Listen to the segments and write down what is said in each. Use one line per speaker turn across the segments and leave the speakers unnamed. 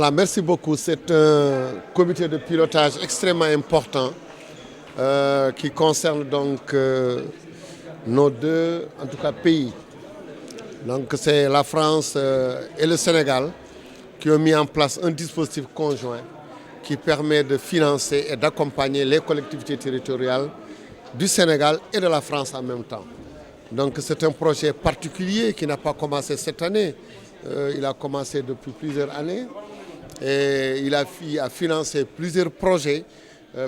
Voilà, merci beaucoup. C'est un comité de pilotage extrêmement important qui concerne donc nos deux, en tout cas, pays. Donc c'est la France et le Sénégal qui ont mis en place un dispositif conjoint qui permet de financer et d'accompagner les collectivités territoriales du Sénégal et de la France en même temps. Donc c'est un projet particulier qui n'a pas commencé cette année. Il a commencé depuis plusieurs années et il a financé plusieurs projets.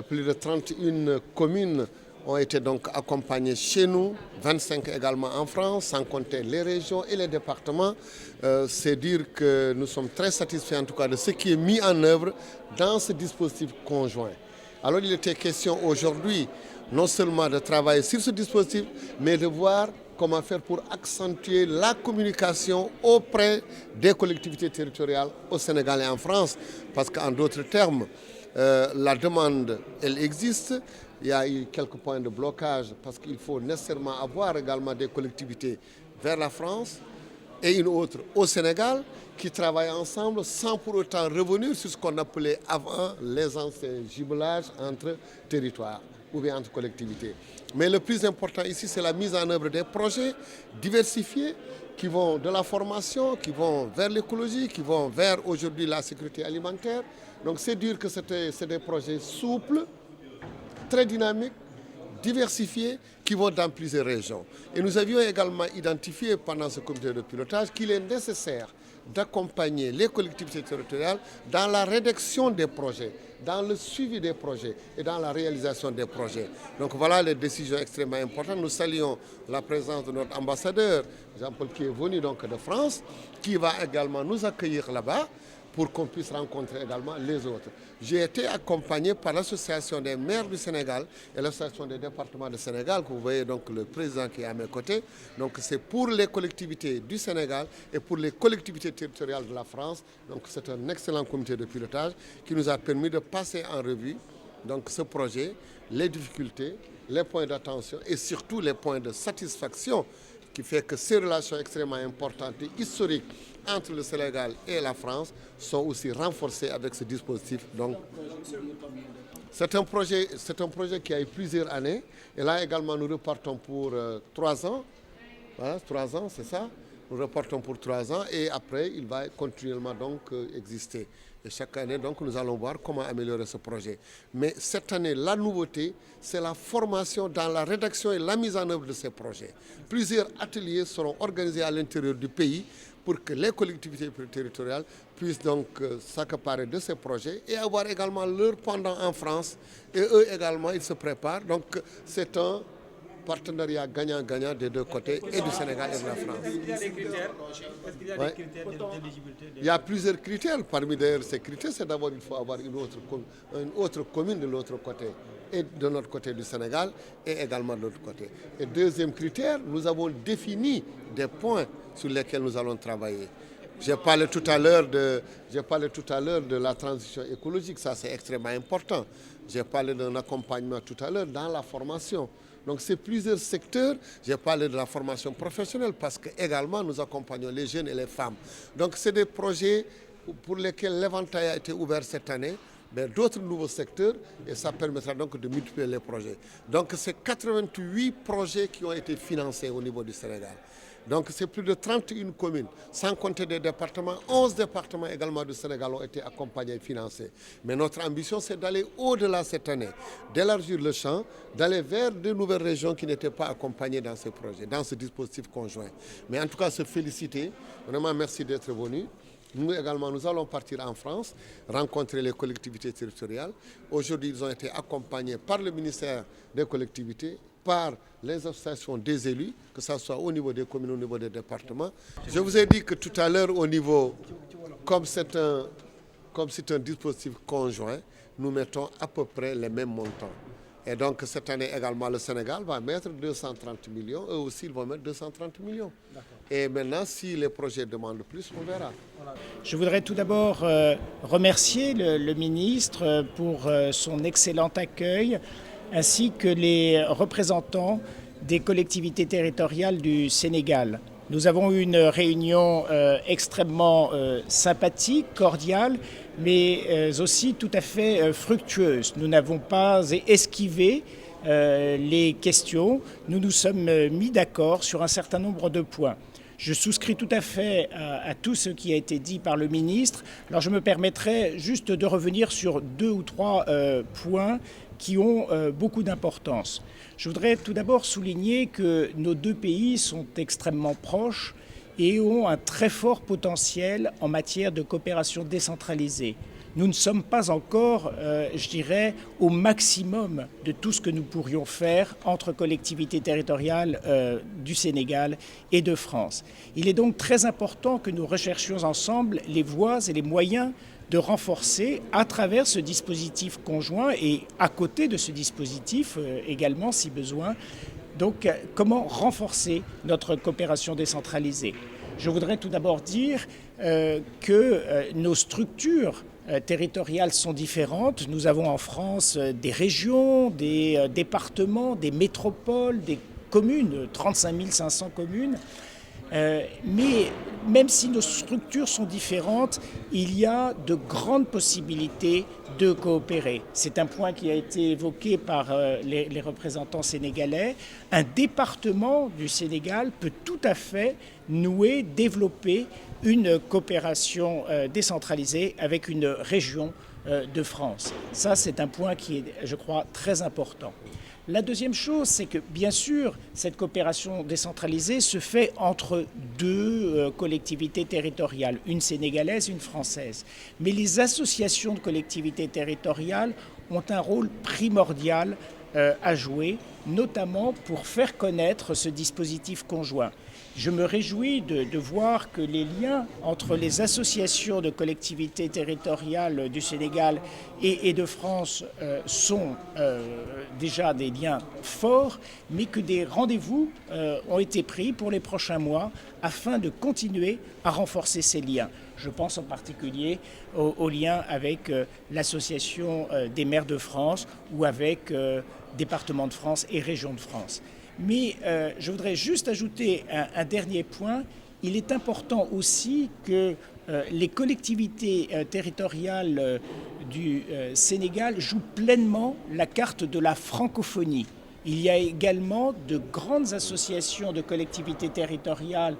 Plus de 31 communes ont été donc accompagnées chez nous, 25 également en France, sans compter les régions et les départements. C'est dire que nous sommes très satisfaits en tout cas de ce qui est mis en œuvre dans ce dispositif conjoint. Alors il était question aujourd'hui non seulement de travailler sur ce dispositif, mais de voir comment faire pour accentuer la communication auprès des collectivités territoriales au Sénégal et en France. Parce qu'en d'autres termes, la demande, elle existe. Il y a eu quelques points de blocage parce qu'il faut nécessairement avoir également des collectivités vers la France et une autre au Sénégal qui travaillent ensemble sans pour autant revenir sur ce qu'on appelait avant les anciens jumelages entre territoires ou bien entre collectivités. Mais le plus important ici, c'est la mise en œuvre des projets diversifiés qui vont de la formation, qui vont vers l'écologie, qui vont vers aujourd'hui la sécurité alimentaire. Donc c'est dire que c'est des projets souples, très dynamiques, diversifiés, qui vont dans plusieurs régions. Et nous avions également identifié pendant ce comité de pilotage qu'il est nécessaire d'accompagner les collectivités territoriales dans la rédaction des projets, dans le suivi des projets et dans la réalisation des projets. Donc voilà les décisions extrêmement importantes. Nous saluons la présence de notre ambassadeur, Jean-Paul, qui est venu donc de France, qui va également nous accueillir là-bas pour qu'on puisse rencontrer également les autres. J'ai été accompagné par l'association des maires du Sénégal et l'association des départements du Sénégal, que vous voyez donc le président qui est à mes côtés. Donc c'est pour les collectivités du Sénégal et pour les collectivités territoriales de la France. Donc c'est un excellent comité de pilotage qui nous a permis de passer en revue donc, ce projet, les difficultés, les points d'attention et surtout les points de satisfaction qui fait que ces relations extrêmement importantes et historiques entre le Sénégal et la France sont aussi renforcées avec ce dispositif. Donc, c'est un projet qui a eu plusieurs années. Et là également, nous repartons pour 3 ans. Voilà, 3 ans, c'est ça. Nous repartons pour 3 ans et après, il va continuellement donc exister. Et chaque année, donc, nous allons voir comment améliorer ce projet. Mais cette année, la nouveauté, c'est la formation dans la rédaction et la mise en œuvre de ces projets. Plusieurs ateliers seront organisés à l'intérieur du pays pour que les collectivités territoriales puissent donc s'accaparer de ces projets et avoir également leur pendant en France. Et eux également, ils se préparent. Donc, c'est un partenariat gagnant-gagnant des deux côtés, et du Sénégal et de la France.
Est-ce qu'il y a des critères? Est-ce qu'il y a des critères d'éligibilité?
Il y a plusieurs critères. Parmi d'ailleurs ces critères, c'est d'abord il faut avoir une autre commune de l'autre côté, et de notre côté du Sénégal, et également de l'autre côté. Et deuxième critère, nous avons défini des points sur lesquels nous allons travailler. J'ai parlé tout à l'heure de la transition écologique, ça c'est extrêmement important. J'ai parlé d'un accompagnement tout à l'heure dans la formation. Donc c'est plusieurs secteurs. J'ai parlé de la formation professionnelle parce que également nous accompagnons les jeunes et les femmes. Donc c'est des projets pour lesquels l'éventail a été ouvert cette année, mais d'autres nouveaux secteurs, et ça permettra donc de multiplier les projets. Donc c'est 88 projets qui ont été financés au niveau du Sénégal. Donc c'est plus de 31 communes, sans compter des départements. 11 départements également du Sénégal ont été accompagnés et financés. Mais notre ambition, c'est d'aller au-delà cette année, d'élargir le champ, d'aller vers de nouvelles régions qui n'étaient pas accompagnées dans ces projets, dans ce dispositif conjoint. Mais en tout cas, se féliciter. Vraiment, merci d'être venu. Nous également, nous allons partir en France, rencontrer les collectivités territoriales. Aujourd'hui, ils ont été accompagnés par le ministère des collectivités, par les associations des élus, que ce soit au niveau des communes, au niveau des départements. Je vous ai dit que tout à l'heure, au niveau, comme c'est un dispositif conjoint, nous mettons à peu près les mêmes montants. Et donc cette année également, le Sénégal va mettre 230 millions, eux aussi ils vont mettre 230 millions. Et maintenant, si les projets demandent plus, on verra.
Je voudrais tout d'abord remercier le ministre pour son excellent accueil, ainsi que les représentants des collectivités territoriales du Sénégal. Nous avons eu une réunion extrêmement sympathique, cordiale, mais aussi tout à fait fructueuse. Nous n'avons pas esquivé les questions, nous nous sommes mis d'accord sur un certain nombre de points. Je souscris tout à fait à tout ce qui a été dit par le ministre. Alors je me permettrai juste de revenir sur 2 ou 3 points qui ont beaucoup d'importance. Je voudrais tout d'abord souligner que nos 2 pays sont extrêmement proches et ont un très fort potentiel en matière de coopération décentralisée. Nous ne sommes pas encore, je dirais, au maximum de tout ce que nous pourrions faire entre collectivités territoriales du Sénégal et de France. Il est donc très important que nous recherchions ensemble les voies et les moyens de renforcer à travers ce dispositif conjoint et à côté de ce dispositif également si besoin. Donc comment renforcer notre coopération décentralisée ? Je voudrais tout d'abord dire que nos structures territoriales sont différentes. Nous avons en France des régions, des départements, des métropoles, des communes, 35 500 communes. Mais même si nos structures sont différentes, il y a de grandes possibilités de coopérer. C'est un point qui a été évoqué par les représentants sénégalais. Un département du Sénégal peut tout à fait développer une coopération décentralisée avec une région de France. Ça, c'est un point qui est, je crois, très important. La deuxième chose, c'est que, bien sûr, cette coopération décentralisée se fait entre 2 collectivités territoriales, une sénégalaise, une française. Mais les associations de collectivités territoriales ont un rôle primordial à jouer, notamment pour faire connaître ce dispositif conjoint. Je me réjouis de voir que les liens entre les associations de collectivités territoriales du Sénégal et de France sont déjà des liens forts, mais que des rendez-vous ont été pris pour les prochains mois afin de continuer à renforcer ces liens. Je pense en particulier aux liens avec l'Association des maires de France ou avec Départements de France et Régions de France. Mais je voudrais juste ajouter un dernier point. Il est important aussi que les collectivités territoriales du Sénégal jouent pleinement la carte de la francophonie. Il y a également de grandes associations de collectivités territoriales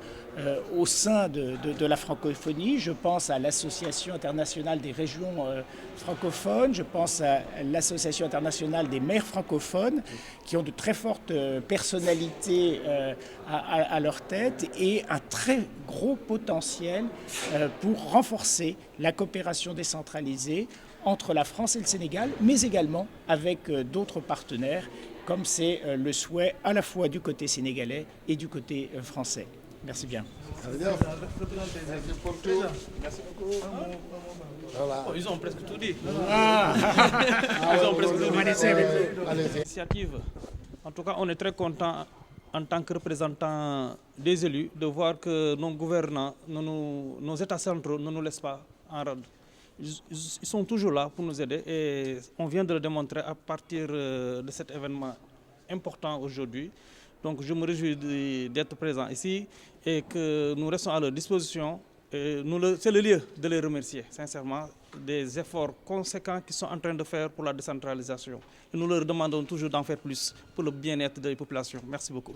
au sein de la francophonie. Je pense à l'Association internationale des régions francophones, je pense à l'Association internationale des maires francophones, qui ont de très fortes personnalités à leur tête et un très gros potentiel pour renforcer la coopération décentralisée entre la France et le Sénégal, mais également avec d'autres partenaires, comme c'est le souhait à la fois du côté sénégalais et du côté français. Merci bien.
Merci beaucoup. Voilà.
Ils ont presque tout dit.
Ils ont presque tout dit.
Initiative. En tout cas, on est très content en tant que représentants des élus de voir que nos gouvernants, nos États centraux ne nous laissent pas en rade. Ils sont toujours là pour nous aider et on vient de le démontrer à partir de cet événement important aujourd'hui. Donc je me réjouis d'être présent ici et que nous restons à leur disposition. C'est le lieu de les remercier, sincèrement, des efforts conséquents qu'ils sont en train de faire pour la décentralisation. Et nous leur demandons toujours d'en faire plus pour le bien-être des populations. Merci beaucoup.